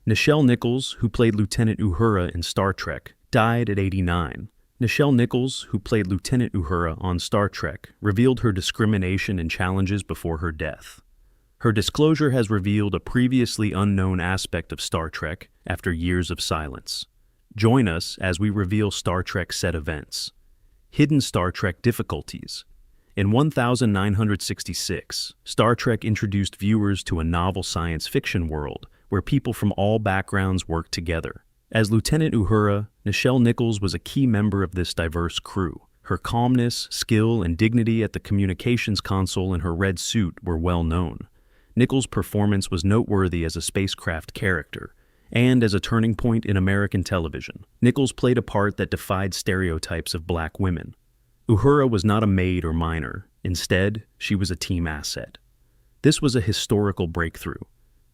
Nichelle Nichols, who played Lieutenant Uhura in Star Trek, died at 89. Nichelle Nichols, who played Lieutenant Uhura on Star Trek, revealed her discrimination and challenges before her death. Her disclosure has revealed a previously unknown aspect of Star Trek after years of silence. Join us as we reveal Star Trek set events. Hidden Star Trek difficulties. In 1966, Star Trek introduced viewers to a novel science fiction world where people from all backgrounds worked together. As Lieutenant Uhura, Nichelle Nichols was a key member of this diverse crew. Her calmness, skill, and dignity at the communications console in her red suit were well known. Nichols' performance was noteworthy as a spacecraft character, and as a turning point in American television. Nichols played a part that defied stereotypes of black women. Uhura was not a maid or minor. Instead, she was a team asset. This was a historical breakthrough.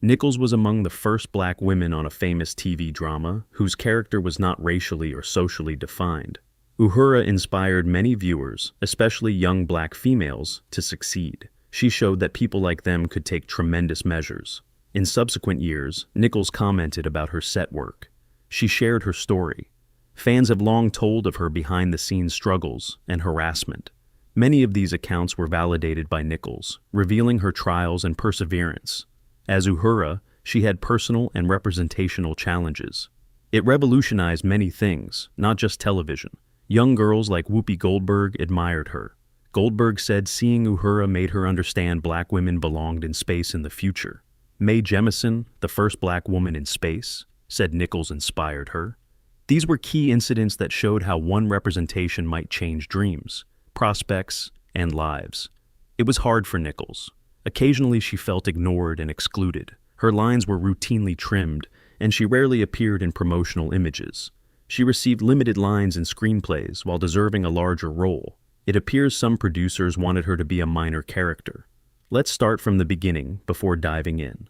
Nichols was among the first black women on a famous TV drama whose character was not racially or socially defined. Uhura inspired many viewers, especially young black females, to succeed. She showed that people like them could take tremendous measures. In subsequent years, Nichols commented about her set work. She shared her story. Fans have long told of her behind-the-scenes struggles and harassment. Many of these accounts were validated by Nichols, revealing her trials and perseverance. As Uhura, she had personal and representational challenges. It revolutionized many things, not just television. Young girls like Whoopi Goldberg admired her. Goldberg said seeing Uhura made her understand black women belonged in space in the future. Mae Jemison, the first black woman in space, said Nichols inspired her. These were key incidents that showed how one representation might change dreams, prospects, and lives. It was hard for Nichols. Occasionally she felt ignored and excluded. Her lines were routinely trimmed, and she rarely appeared in promotional images. She received limited lines in screenplays while deserving a larger role. It appears some producers wanted her to be a minor character. Let's start from the beginning before diving in.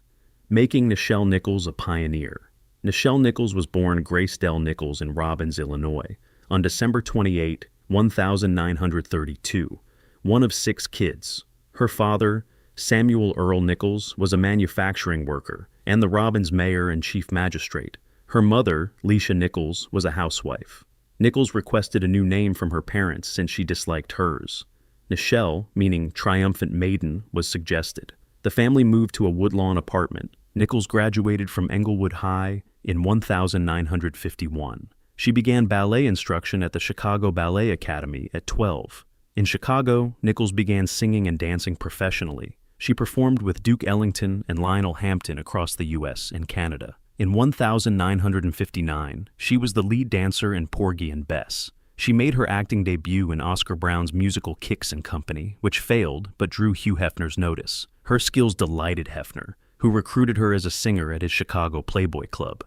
Making Nichelle Nichols a pioneer. Nichelle Nichols was born Grace Dell Nichols in Robbins, Illinois, on December 28, 1932, one of 6 kids. Her father, Samuel Earl Nichols, was a manufacturing worker and the Robbins mayor and chief magistrate. Her mother, Leisha Nichols, was a housewife. Nichols requested a new name from her parents since she disliked hers. Nichelle, meaning triumphant maiden, was suggested. The family moved to a Woodlawn apartment. Nichols graduated from Englewood High in 1951. She began ballet instruction at the Chicago Ballet Academy at 12. In Chicago, Nichols began singing and dancing professionally. She performed with Duke Ellington and Lionel Hampton across the U.S. and Canada. In 1959, she was the lead dancer in Porgy and Bess. She made her acting debut in Oscar Brown's musical Kicks and Company, which failed but drew Hugh Hefner's notice. Her skills delighted Hefner, who recruited her as a singer at his Chicago Playboy Club.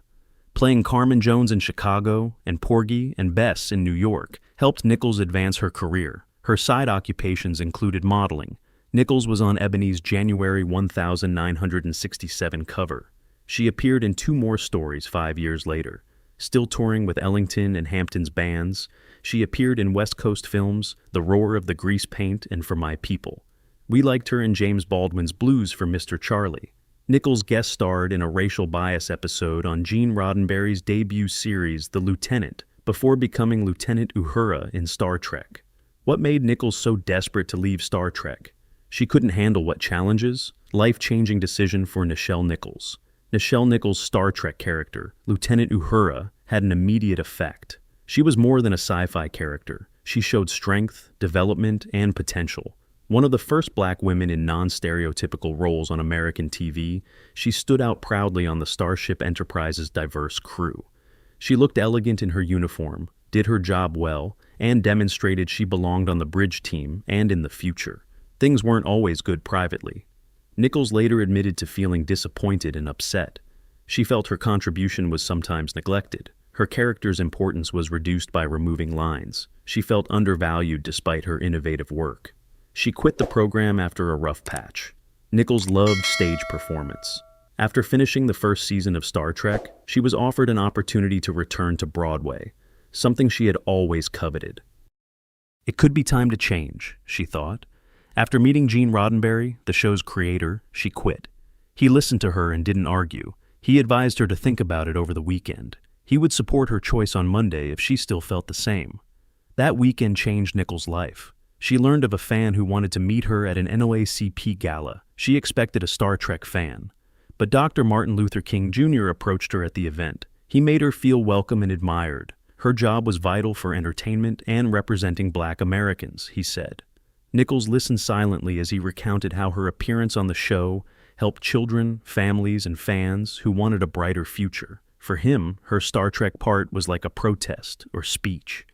Playing Carmen Jones in Chicago and Porgy and Bess in New York helped Nichols advance her career. Her side occupations included modeling. Nichols was on Ebony's January 1967 cover. She appeared in 2 more stories 5 years later. Still touring with Ellington and Hampton's bands, she appeared in West Coast films The Roar of the Grease Paint and For My People. We liked her in James Baldwin's Blues for Mr. Charlie. Nichols guest starred in a racial bias episode on Gene Roddenberry's debut series The Lieutenant, before becoming Lieutenant Uhura in Star Trek. What made Nichols so desperate to leave Star Trek? She couldn't handle what challenges? Life-changing decision for Nichelle Nichols. Nichelle Nichols' Star Trek character, Lieutenant Uhura, had an immediate effect. She was more than a sci-fi character. She showed strength, development, and potential. One of the first black women in non-stereotypical roles on American TV, she stood out proudly on the Starship Enterprise's diverse crew. She looked elegant in her uniform, did her job well, and demonstrated she belonged on the bridge team and in the future. Things weren't always good privately. Nichols later admitted to feeling disappointed and upset. She felt her contribution was sometimes neglected. Her character's importance was reduced by removing lines. She felt undervalued despite her innovative work. She quit the program after a rough patch. Nichols loved stage performance. After finishing the first season of Star Trek, she was offered an opportunity to return to Broadway, something she had always coveted. It could be time to change, she thought. After meeting Gene Roddenberry, the show's creator, she quit. He listened to her and didn't argue. He advised her to think about it over the weekend. He would support her choice on Monday if she still felt the same. That weekend changed Nichols' life. She learned of a fan who wanted to meet her at an NAACP gala. She expected a Star Trek fan. But Dr. Martin Luther King Jr. approached her at the event. He made her feel welcome and admired. Her job was vital for entertainment and representing Black Americans, he said. Nichols listened silently as he recounted how her appearance on the show helped children, families, and fans who wanted a brighter future. For him, her Star Trek part was like a protest or speech.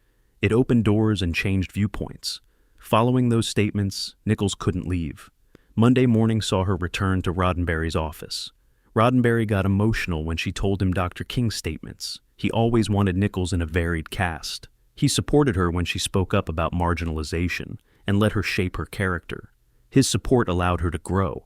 It opened doors and changed viewpoints. Following those statements, Nichols couldn't leave. Monday morning saw her return to Roddenberry's office. Roddenberry got emotional when she told him Dr. King's statements. He always wanted Nichols in a varied cast. He supported her when she spoke up about marginalization and let her shape her character. His support allowed her to grow.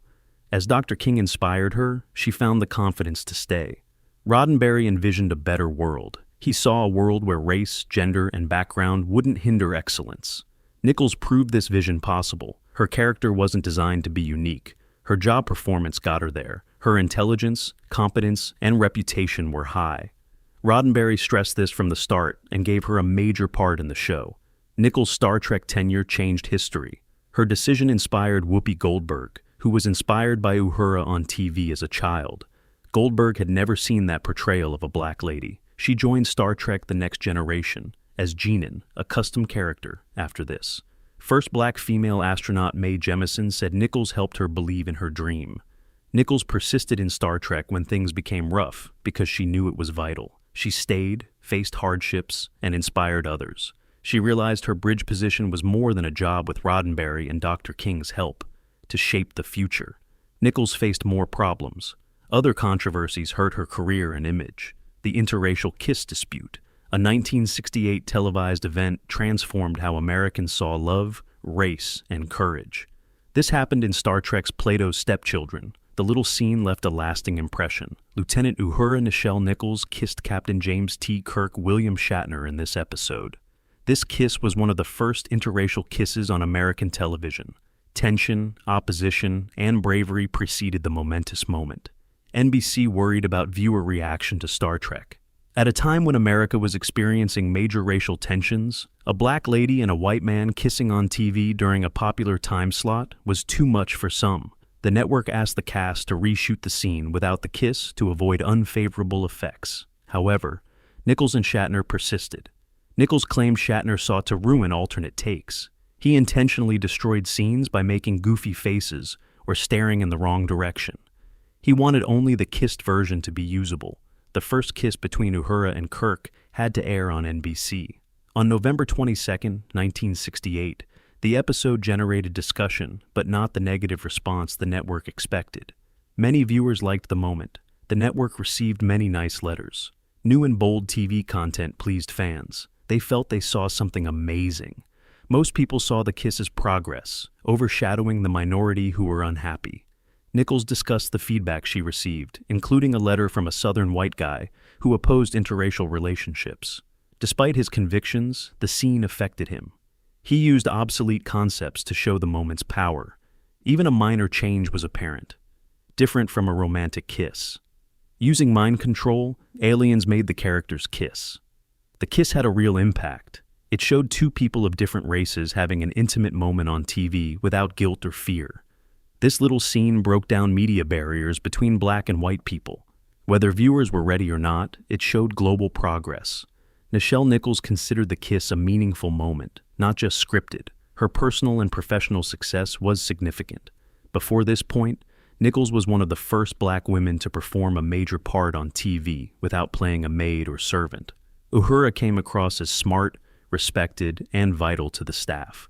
As Dr. King inspired her, she found the confidence to stay. Roddenberry envisioned a better world. He saw a world where race, gender, and background wouldn't hinder excellence. Nichols proved this vision possible. Her character wasn't designed to be unique. Her job performance got her there. Her intelligence, competence, and reputation were high. Roddenberry stressed this from the start and gave her a major part in the show. Nichols' Star Trek tenure changed history. Her decision inspired Whoopi Goldberg, who was inspired by Uhura on TV as a child. Goldberg had never seen that portrayal of a Black lady. She joined Star Trek: The Next Generation as Jeanin, a custom character, after this. First Black female astronaut Mae Jemison said Nichols helped her believe in her dream. Nichols persisted in Star Trek when things became rough because she knew it was vital. She stayed, faced hardships, and inspired others. She realized her bridge position was more than a job with Roddenberry and Dr. King's help to shape the future. Nichols faced more problems. Other controversies hurt her career and image. The interracial kiss dispute, a 1968 televised event, transformed how Americans saw love, race, and courage. This happened in Star Trek's Plato's Stepchildren. The little scene left a lasting impression. Lieutenant Uhura Nichelle Nichols kissed Captain James T. Kirk William Shatner in this episode. This kiss was one of the first interracial kisses on American television. Tension, opposition, and bravery preceded the momentous moment. NBC worried about viewer reaction to Star Trek. At a time when America was experiencing major racial tensions, a Black lady and a white man kissing on TV during a popular time slot was too much for some. The network asked the cast to reshoot the scene without the kiss to avoid unfavorable effects. However, Nichols and Shatner persisted. Nichols claimed Shatner sought to ruin alternate takes. He intentionally destroyed scenes by making goofy faces or staring in the wrong direction. He wanted only the kissed version to be usable. The first kiss between Uhura and Kirk had to air on NBC. On November 22, 1968, the episode generated discussion, but not the negative response the network expected. Many viewers liked the moment. The network received many nice letters. New and bold TV content pleased fans. They felt they saw something amazing. Most people saw the kiss as progress, overshadowing the minority who were unhappy. Nichols discussed the feedback she received, including a letter from a Southern white guy who opposed interracial relationships. Despite his convictions, the scene affected him. He used obsolete concepts to show the moment's power. Even a minor change was apparent, different from a romantic kiss. Using mind control, aliens made the characters kiss. The kiss had a real impact. It showed two people of different races having an intimate moment on TV without guilt or fear. This little scene broke down media barriers between Black and white people. Whether viewers were ready or not, it showed global progress. Nichelle Nichols considered the kiss a meaningful moment, not just scripted. Her personal and professional success was significant. Before this point, Nichols was one of the first Black women to perform a major part on TV without playing a maid or servant. Uhura came across as smart, respected, and vital to the staff.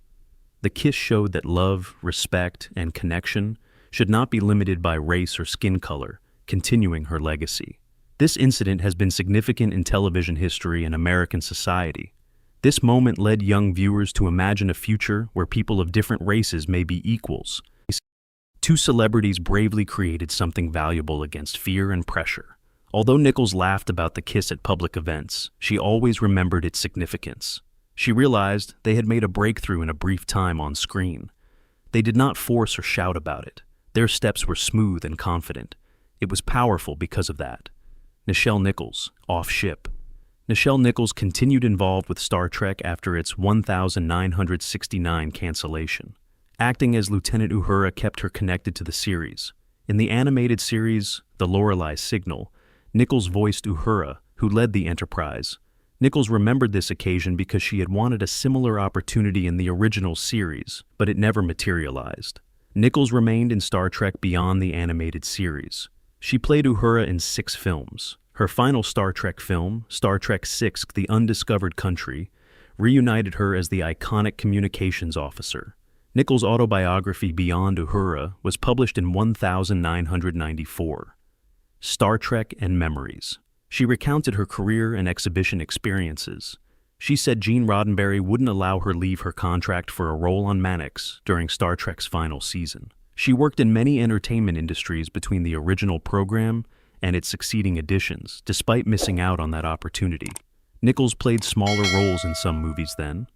The kiss showed that love, respect, and connection should not be limited by race or skin color, continuing her legacy. This incident has been significant in television history and American society. This moment led young viewers to imagine a future where people of different races may be equals. Two celebrities bravely created something valuable against fear and pressure. Although Nichols laughed about the kiss at public events, she always remembered its significance. She realized they had made a breakthrough in a brief time on screen. They did not force or shout about it. Their steps were smooth and confident. It was powerful because of that. Nichelle Nichols, off ship. Nichelle Nichols continued involved with Star Trek after its 1969 cancellation. Acting as Lieutenant Uhura kept her connected to the series. In the animated series, The Lorelei Signal, Nichols voiced Uhura, who led the Enterprise. Nichols remembered this occasion because she had wanted a similar opportunity in the original series, but it never materialized. Nichols remained in Star Trek beyond the animated series. She played Uhura in 6 films. Her final Star Trek film, Star Trek VI: The Undiscovered Country, reunited her as the iconic communications officer. Nichols' autobiography Beyond Uhura was published in 1994. Star Trek and Memories. She recounted her career and exhibition experiences. She said Gene Roddenberry wouldn't allow her leave her contract for a role on Mannix during Star Trek's final season. She worked in many entertainment industries between the original program and its succeeding editions, despite missing out on that opportunity. Nichols played smaller roles in some movies then.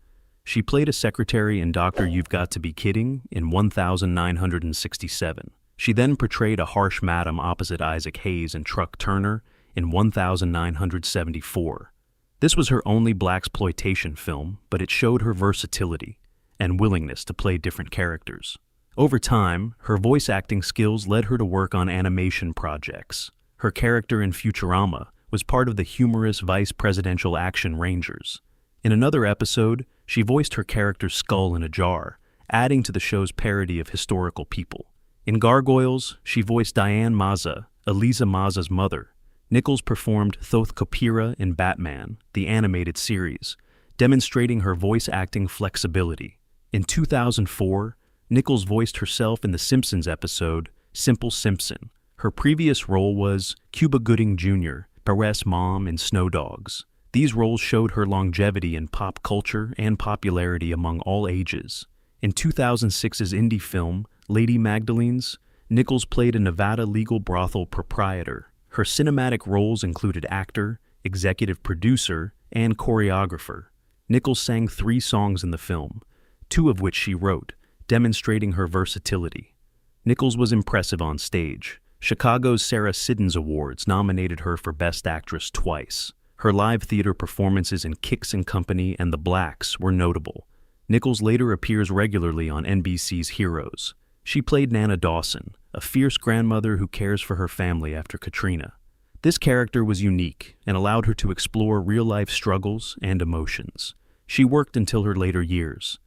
She played a secretary in Dr. You've Got to Be Kidding in 1967. She then portrayed a harsh madam opposite Isaac Hayes in Truck Turner in 1974. This was her only blaxploitation film, but it showed her versatility and willingness to play different characters. Over time, her voice acting skills led her to work on animation projects. Her character in Futurama was part of the humorous Vice Presidential Action Rangers. In another episode, she voiced her character's skull in a jar, adding to the show's parody of historical people. In Gargoyles, she voiced Diane Maza, Eliza Maza's mother. Nichols performed Thoth Kopira in Batman, the animated series, demonstrating her voice acting flexibility. In 2004, Nichols voiced herself in the Simpsons episode Simple Simpson. Her previous role was Cuba Gooding Jr., Perez' mom in Snow Dogs. These roles showed her longevity in pop culture and popularity among all ages. In 2006's indie film Lady Magdalene's, Nichols played a Nevada legal brothel proprietor. Her cinematic roles included actor, executive producer, and choreographer. Nichols sang 3 songs in the film, 2 of which she wrote, demonstrating her versatility. Nichols was impressive on stage. Chicago's Sarah Siddons Awards nominated her for Best Actress twice. Her live theater performances in Kicks and Company and The Blacks were notable. Nichols later appears regularly on NBC's Heroes. She played Nana Dawson, a fierce grandmother who cares for her family after Katrina. This character was unique and allowed her to explore real-life struggles and emotions. She worked until her later years.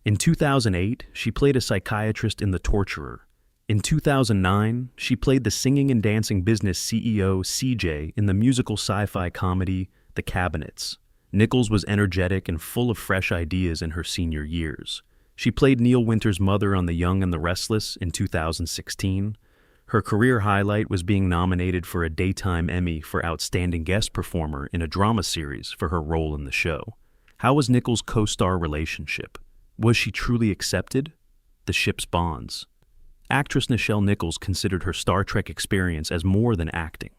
In 2008, she played a psychiatrist in The Torturer. In 2009, she played the singing and dancing business CEO CJ in the musical sci-fi comedy The Cabinets. Nichols was energetic and full of fresh ideas in her senior years. She played Neil Winter's mother on The Young and the Restless in 2016. Her career highlight was being nominated for a Daytime Emmy for Outstanding Guest Performer in a drama series for her role in the show. How was Nichols' co-star relationship? Was she truly accepted? The ship's bonds. Actress Nichelle Nichols considered her Star Trek experience as more than acting.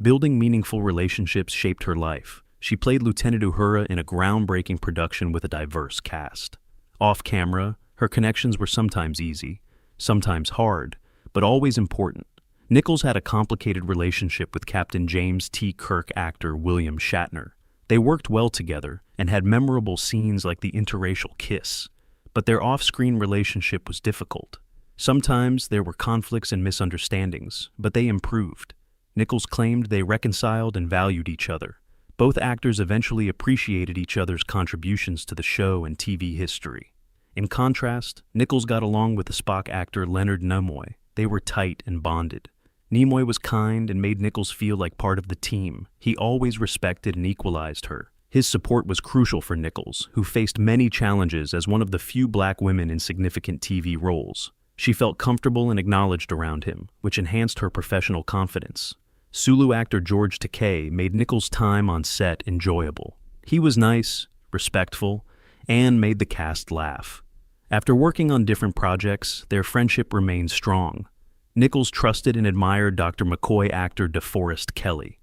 Building meaningful relationships shaped her life. She played Lieutenant Uhura in a groundbreaking production with a diverse cast. Off-camera, her connections were sometimes easy, sometimes hard, but always important. Nichols had a complicated relationship with Captain James T. Kirk actor William Shatner. They worked well together and had memorable scenes like the interracial kiss, but their off-screen relationship was difficult. Sometimes there were conflicts and misunderstandings, but they improved. Nichols claimed they reconciled and valued each other. Both actors eventually appreciated each other's contributions to the show and TV history. In contrast, Nichols got along with the Spock actor Leonard Nimoy. They were tight and bonded. Nimoy was kind and made Nichols feel like part of the team. He always respected and equalized her. His support was crucial for Nichols, who faced many challenges as one of the few black women in significant TV roles. She felt comfortable and acknowledged around him, which enhanced her professional confidence. Sulu actor George Takei made Nichols' time on set enjoyable. He was nice, respectful, and made the cast laugh. After working on different projects, their friendship remained strong. Nichols trusted and admired Dr. McCoy actor DeForest Kelley.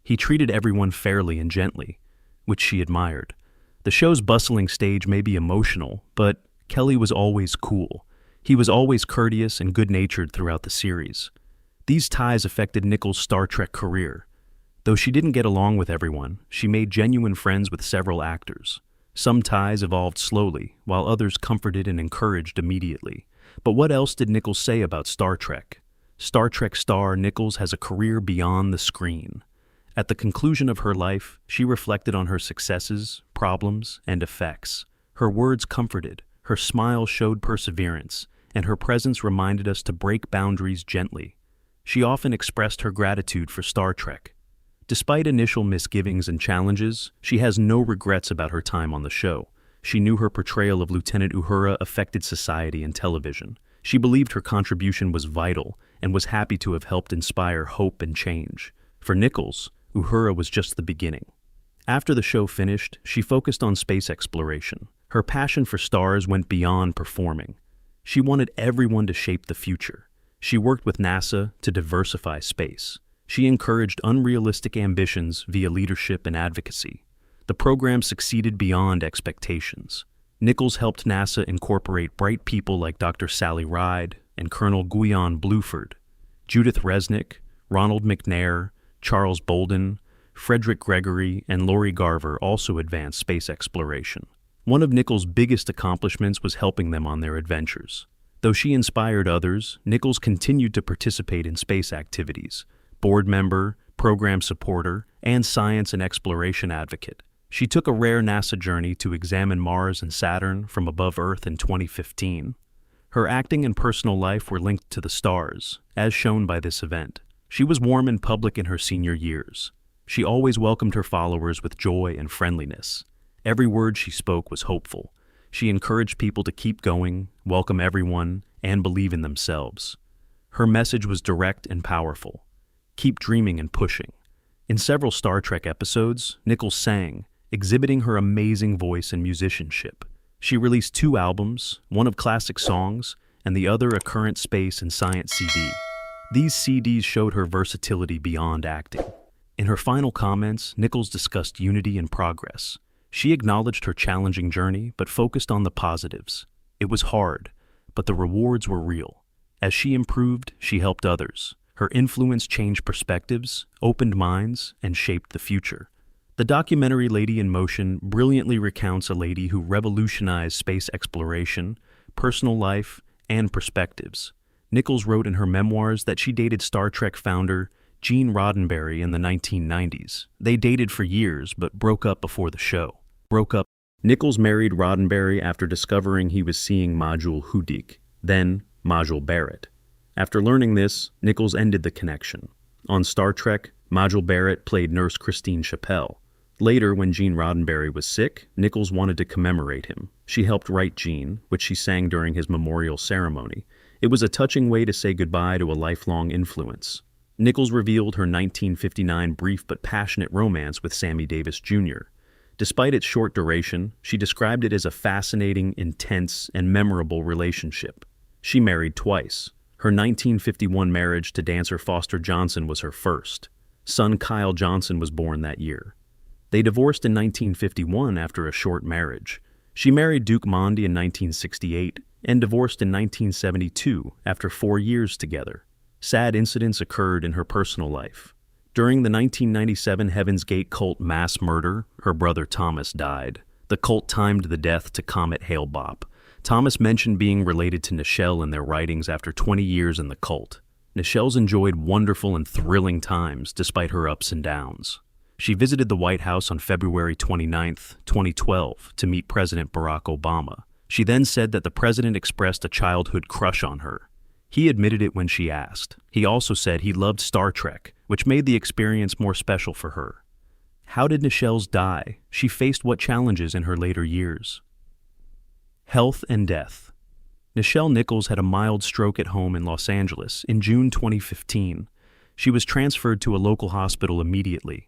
He treated everyone fairly and gently, which she admired. The show's bustling stage may be emotional, but Kelley was always cool. He was always courteous and good-natured throughout the series. These ties affected Nichols' Star Trek career. Though she didn't get along with everyone, she made genuine friends with several actors. Some ties evolved slowly, while others comforted and encouraged immediately. But what else did Nichols say about Star Trek? Star Trek star Nichols has a career beyond the screen. At the conclusion of her life, she reflected on her successes, problems, and effects. Her words comforted, her smile showed perseverance, and her presence reminded us to break boundaries gently. She often expressed her gratitude for Star Trek. Despite initial misgivings and challenges, she has no regrets about her time on the show. She knew her portrayal of Lieutenant Uhura affected society and television. She believed her contribution was vital and was happy to have helped inspire hope and change. For Nichols, Uhura was just the beginning. After the show finished, she focused on space exploration. Her passion for stars went beyond performing. She wanted everyone to shape the future. She worked with NASA to diversify space. She encouraged unrealistic ambitions via leadership and advocacy. The program succeeded beyond expectations. Nichols helped NASA incorporate bright people like Dr. Sally Ride and Colonel Guion Bluford. Judith Resnick, Ronald McNair, Charles Bolden, Frederick Gregory, and Lori Garver also advanced space exploration. One of Nichols' biggest accomplishments was helping them on their adventures. Though she inspired others, Nichols continued to participate in space activities. Board member, program supporter, and science and exploration advocate. She took a rare NASA journey to examine Mars and Saturn from above Earth in 2015. Her acting and personal life were linked to the stars, as shown by this event. She was warm and public in her senior years. She always welcomed her followers with joy and friendliness. Every word she spoke was hopeful. She encouraged people to keep going, welcome everyone, and believe in themselves. Her message was direct and powerful. Keep dreaming and pushing. In several Star Trek episodes, Nichols sang, exhibiting her amazing voice and musicianship. She released 2 albums, one of classic songs, and the other a current space and science CD. These CDs showed her versatility beyond acting. In her final comments, Nichols discussed unity and progress. She acknowledged her challenging journey, but focused on the positives. It was hard, but the rewards were real. As she improved, she helped others. Her influence changed perspectives, opened minds, and shaped the future. The documentary Lady in Motion brilliantly recounts a lady who revolutionized space exploration, personal life, and perspectives. Nichols wrote in her memoirs that she dated Star Trek founder Gene Roddenberry in the 1990s. They dated for years, but broke up before the show. Nichols married Roddenberry after discovering he was seeing Majul Hudik, then Majul Barrett. After learning this, Nichols ended the connection. On Star Trek, Majul Barrett played Nurse Christine Chappell. Later, when Gene Roddenberry was sick, Nichols wanted to commemorate him. She helped write Gene, which she sang during his memorial ceremony. It was a touching way to say goodbye to a lifelong influence. Nichols revealed her 1959 brief but passionate romance with Sammy Davis Jr. Despite its short duration, she described it as a fascinating, intense, and memorable relationship. She married twice. Her 1951 marriage to dancer Foster Johnson was her first. Son Kyle Johnson was born that year. They divorced in 1951 after a short marriage. She married Duke Mondi in 1968 and divorced in 1972 after 4 years together. Sad incidents occurred in her personal life. During the 1997 Heaven's Gate cult mass murder, her brother Thomas died. The cult timed the death to Comet Hale-Bopp. Thomas mentioned being related to Nichelle in their writings after 20 years in the cult. Nichelle's enjoyed wonderful and thrilling times despite her ups and downs. She visited the White House on February 29, 2012, to meet President Barack Obama. She then said that the president expressed a childhood crush on her. He admitted it when she asked. He also said he loved Star Trek, which made the experience more special for her. How did Nichelle's die? She faced what challenges in her later years? Health and death. Nichelle Nichols had a mild stroke at home in Los Angeles in June 2015. She was transferred to a local hospital immediately.